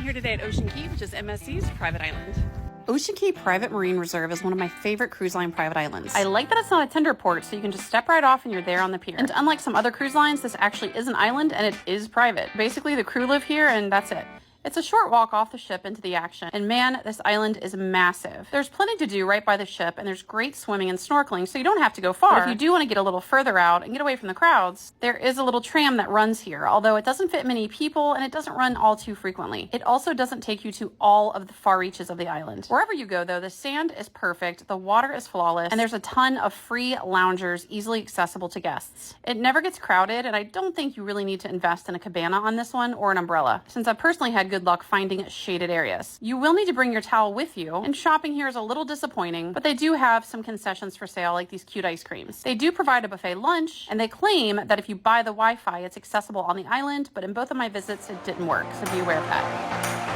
here today at Ocean Cay, which is MSC's private island. Ocean Cay Private Marine Reserve is one of my favorite cruise line private islands. I like that it's not a tender port, so you can just step right off and you're there on the pier. And unlike some other cruise lines, this actually is an island and it is private. Basically, the crew live here and that's it. It's a short walk off the ship into the action, and man, this island is massive. There's plenty to do right by the ship, and there's great swimming and snorkeling, so you don't have to go far. But if you do want to get a little further out and get away from the crowds, there is a little tram that runs here, although it doesn't fit many people, and it doesn't run all too frequently. It also doesn't take you to all of the far reaches of the island. Wherever you go, though, the sand is perfect, the water is flawless, and there's a ton of free loungers easily accessible to guests. It never gets crowded, and I don't think you really need to invest in a cabana on this one or an umbrella, since I personally had good luck finding shaded areas. You will need to bring your towel with you, and shopping here is a little disappointing, but they do have some concessions for sale, like these cute ice creams. They do provide a buffet lunch, and they claim that if you buy the Wi-Fi, it's accessible on the island, but in both of my visits, it didn't work, so be aware of that.